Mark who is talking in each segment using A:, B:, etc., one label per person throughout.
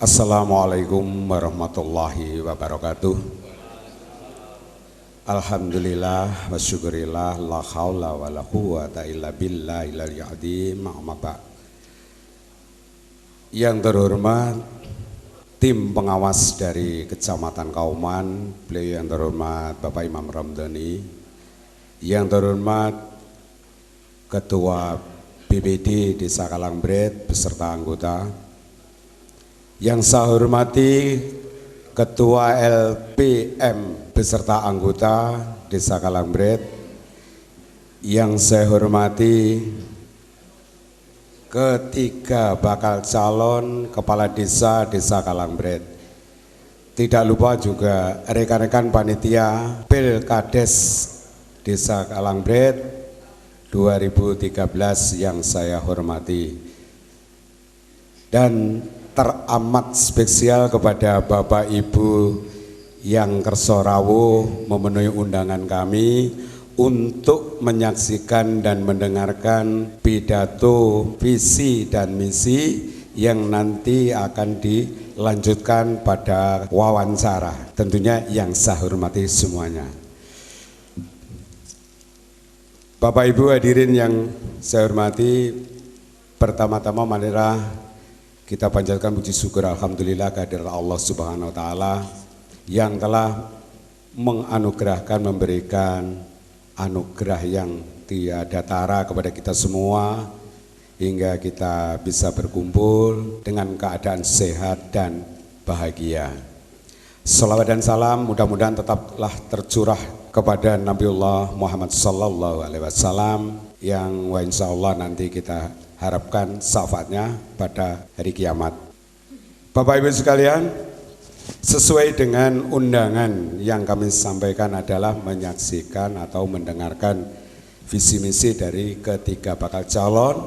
A: Assalamualaikum warahmatullahi wabarakatuh. Alhamdulillah wa syukurillah la haula wa la quwata illa billahil aliyyil azim. Yang terhormat tim pengawas dari Kecamatan Kauman, beliau yang terhormat Bapak Imam Ramdhani, yang terhormat Ketua BPD Desa Kalangbret beserta anggota, yang saya hormati Ketua LPM beserta anggota Desa Kalangbret, yang saya hormati ketiga bakal calon kepala desa Desa Kalangbret. Tidak lupa juga rekan-rekan panitia Pilkades Desa Kalangbret 2013 yang saya hormati. Dan teramat spesial kepada Bapak Ibu yang kerso rawuh memenuhi undangan kami untuk menyaksikan dan mendengarkan pidato visi dan misi yang nanti akan dilanjutkan pada wawancara. Tentunya yang saya hormati semuanya. Bapak Ibu hadirin yang saya hormati, pertama-tama marilah kita panjatkan puji syukur alhamdulillah kehadirat Allah Subhanahu wa taala yang telah menganugerahkan, memberikan anugerah yang tiada tara kepada kita semua hingga kita bisa berkumpul dengan keadaan sehat dan bahagia. Salawat dan salam mudah-mudahan tetaplah tercurah kepada Nabiullah Muhammad sallallahu alaihi wasallam yang insyaallah nanti kita harapkan syafaatnya pada hari kiamat. Bapak Ibu sekalian, sesuai dengan undangan yang kami sampaikan adalah menyaksikan atau mendengarkan visi misi dari ketiga bakal calon.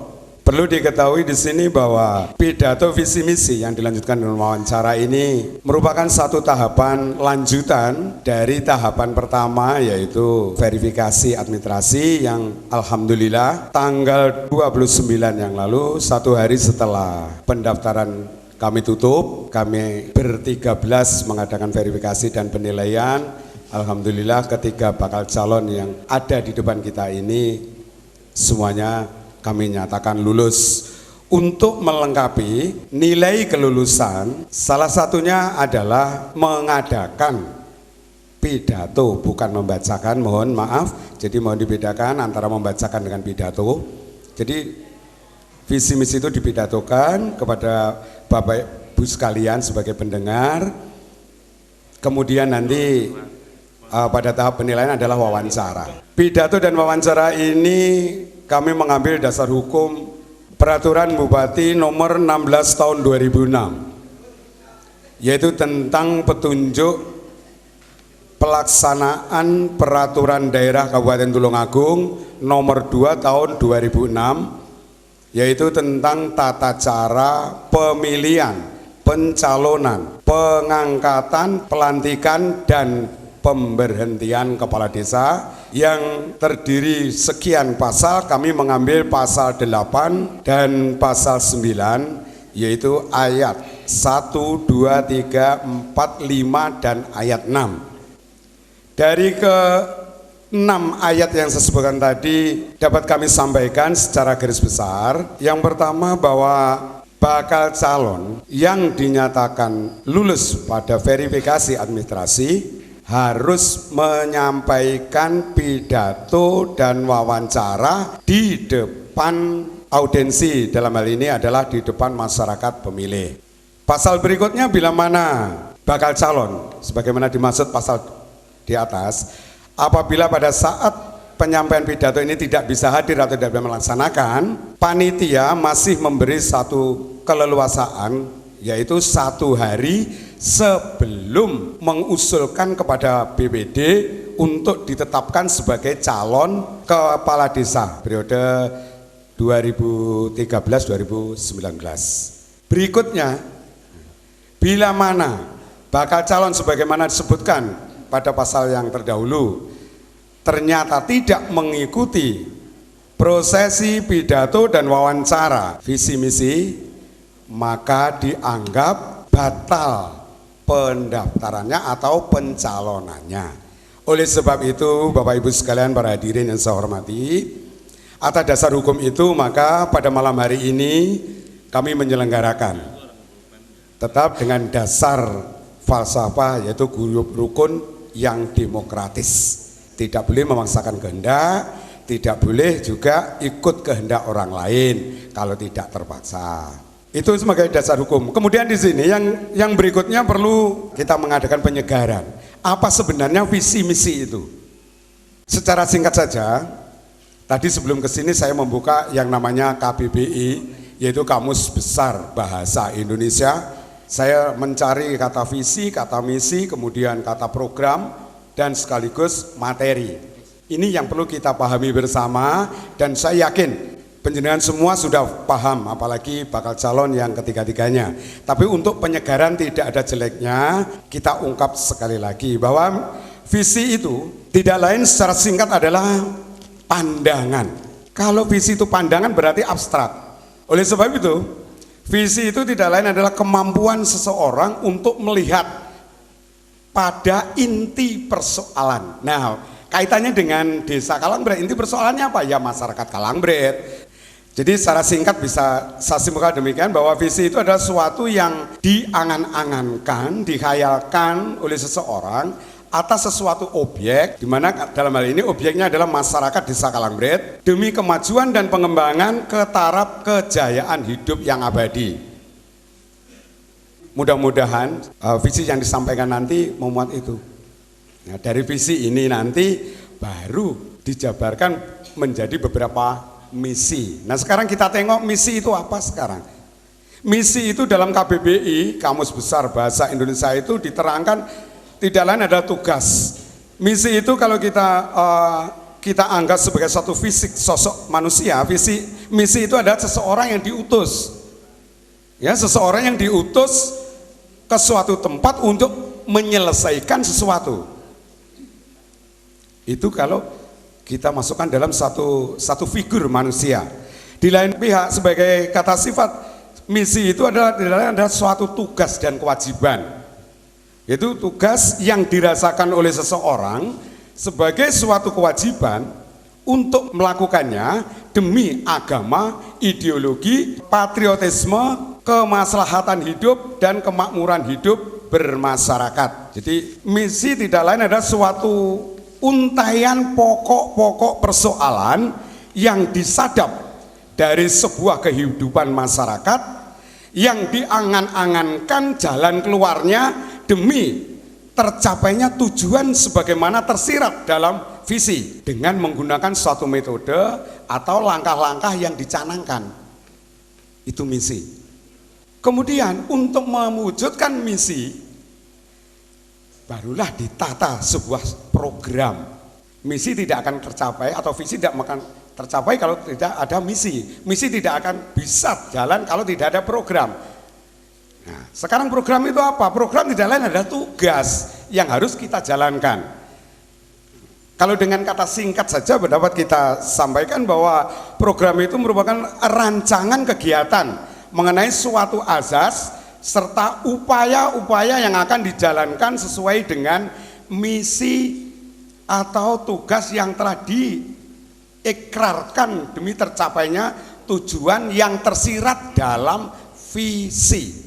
A: Perlu diketahui di sini bahwa pidato visi misi yang dilanjutkan dengan wawancara ini merupakan satu tahapan lanjutan dari tahapan pertama, yaitu verifikasi administrasi yang alhamdulillah tanggal 29 yang lalu, satu hari setelah pendaftaran kami tutup, kami ber-13 mengadakan verifikasi dan penilaian. Alhamdulillah ketiga bakal calon yang ada di depan kita ini semuanya kami nyatakan lulus. Untuk melengkapi nilai kelulusan, salah satunya adalah mengadakan pidato, bukan membacakan, mohon maaf. Jadi mohon dibedakan antara membacakan dengan pidato. Jadi visi misi itu dipidatokan kepada Bapak Ibu sekalian sebagai pendengar. Kemudian nanti pada tahap penilaian adalah wawancara. Pidato dan wawancara ini kami mengambil dasar hukum Peraturan Bupati nomor 16 tahun 2006, yaitu tentang petunjuk pelaksanaan Peraturan Daerah Kabupaten Tulungagung nomor 2 tahun 2006, yaitu tentang tata cara pemilihan, pencalonan, pengangkatan, pelantikan, dan pemberhentian kepala desa yang terdiri sekian pasal. Kami mengambil pasal 8 dan pasal 9, yaitu ayat 1, 2, 3, 4, 5, dan ayat 6. Dari ke-6 ayat yang saya sebutkan tadi dapat kami sampaikan secara garis besar. Yang pertama bahwa bakal calon yang dinyatakan lulus pada verifikasi administrasi harus menyampaikan pidato dan wawancara di depan audiensi, dalam hal ini adalah di depan masyarakat pemilih. Pasal berikutnya bila mana bakal calon, sebagaimana dimaksud pasal di atas, apabila pada saat penyampaian pidato ini tidak bisa hadir atau tidak bisa melaksanakan, panitia masih memberi satu keleluasaan, yaitu 1 hari sebelum mengusulkan kepada BPD untuk ditetapkan sebagai calon kepala desa periode 2013-2019. Berikutnya, bila mana bakal calon sebagaimana disebutkan pada pasal yang terdahulu ternyata tidak mengikuti prosesi pidato dan wawancara visi misi, maka dianggap batal pendaftarannya atau pencalonannya. Oleh sebab itu Bapak Ibu sekalian, para hadirin yang saya hormati, atas dasar hukum itu maka pada malam hari ini kami menyelenggarakan tetap dengan dasar falsafah, yaitu grup rukun yang demokratis. Tidak boleh memaksakan kehendak, tidak boleh juga ikut kehendak orang lain kalau tidak terpaksa. Itu sebagai dasar hukum. Kemudian di sini yang berikutnya perlu kita mengadakan penyegaran. Apa sebenarnya visi misi itu? Secara singkat saja, tadi sebelum ke sini saya membuka yang namanya KBBI, yaitu Kamus Besar Bahasa Indonesia. Saya mencari kata visi, kata misi, kemudian kata program, dan sekaligus materi. Ini yang perlu kita pahami bersama, dan saya yakin penjenengan semua sudah paham, apalagi bakal calon yang ketiga-tiganya. Tapi untuk penyegaran tidak ada jeleknya, kita ungkap sekali lagi bahwa visi itu tidak lain secara singkat adalah pandangan. Kalau visi itu pandangan berarti abstrak. Oleh sebab itu, visi itu tidak lain adalah kemampuan seseorang untuk melihat pada inti persoalan. Nah, kaitannya dengan Desa Kalangbret, inti persoalannya apa? Ya masyarakat Kalangbret. Jadi secara singkat bisa saya simpulkan demikian, bahwa visi itu adalah sesuatu yang diangan-angankan, dikhayalkan oleh seseorang atas sesuatu objek, di mana dalam hal ini objeknya adalah masyarakat Desa Kalangbret demi kemajuan dan pengembangan ke taraf kejayaan hidup yang abadi. Mudah-mudahan visi yang disampaikan nanti memuat itu. Nah, dari visi ini nanti baru dijabarkan menjadi beberapa misi. Nah, sekarang kita tengok misi itu apa sekarang. Misi itu dalam KBBI, Kamus Besar Bahasa Indonesia, itu diterangkan tidak lain adalah tugas. Misi itu kalau kita anggap sebagai satu fisik sosok manusia, misi itu adalah seseorang yang diutus. Ya, seseorang yang diutus ke suatu tempat untuk menyelesaikan sesuatu. Itu kalau kita masukkan dalam satu figur manusia. Di lain pihak, sebagai kata sifat, misi itu adalah suatu tugas dan kewajiban. Itu tugas yang dirasakan oleh seseorang sebagai suatu kewajiban untuk melakukannya demi agama, ideologi, patriotisme, kemaslahatan hidup, dan kemakmuran hidup bermasyarakat. Jadi misi tidak lain adalah suatu untaian pokok-pokok persoalan yang disadap dari sebuah kehidupan masyarakat yang diangan-angankan jalan keluarnya demi tercapainya tujuan sebagaimana tersirat dalam visi dengan menggunakan suatu metode atau langkah-langkah yang dicanangkan. Itu misi. Kemudian untuk mewujudkan misi barulah ditata sebuah program. Misi tidak akan tercapai atau visi tidak akan tercapai kalau tidak ada misi. Misi tidak akan bisa jalan kalau tidak ada program. Nah, sekarang program itu apa? Program tidak lain adalah tugas yang harus kita jalankan. Kalau dengan kata singkat saja dapat kita sampaikan bahwa program itu merupakan rancangan kegiatan mengenai suatu azas serta upaya-upaya yang akan dijalankan sesuai dengan misi atau tugas yang telah diikrarkan demi tercapainya tujuan yang tersirat dalam visi.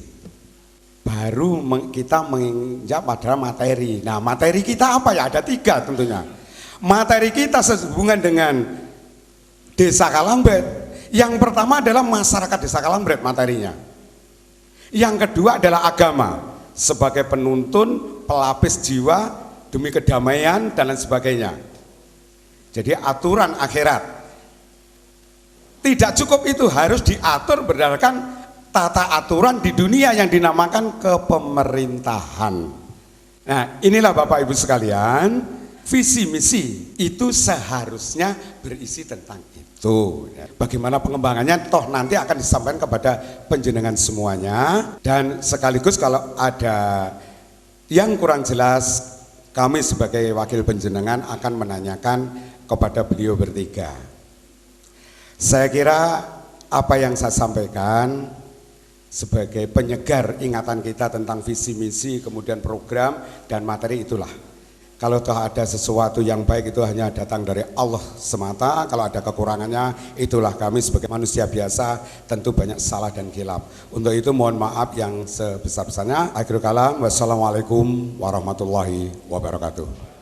A: Baru kita menginjak pada materi. Nah, materi kita apa ya? Ada 3 tentunya. Materi kita sehubungan dengan Desa Kalangbret. Yang pertama adalah masyarakat Desa Kalangbret materinya. Yang kedua adalah agama sebagai penuntun, pelapis jiwa demi kedamaian dan lain sebagainya. Jadi aturan akhirat. Tidak cukup itu, harus diatur berdasarkan tata aturan di dunia yang dinamakan kepemerintahan. Nah, inilah Bapak Ibu sekalian, visi misi itu seharusnya berisi tentang itu. Bagaimana pengembangannya toh nanti akan disampaikan kepada penjenengan semuanya, dan sekaligus kalau ada yang kurang jelas kami sebagai wakil penjenengan akan menanyakan kepada beliau bertiga. Saya kira apa yang saya sampaikan sebagai penyegar ingatan kita tentang visi misi, kemudian program dan materi itulah. Kalau toh ada sesuatu yang baik itu hanya datang dari Allah semata, kalau ada kekurangannya itulah kami sebagai manusia biasa tentu banyak salah dan khilaf. Untuk itu mohon maaf yang sebesar-besarnya. Akhirul kalam, wassalamualaikum warahmatullahi wabarakatuh.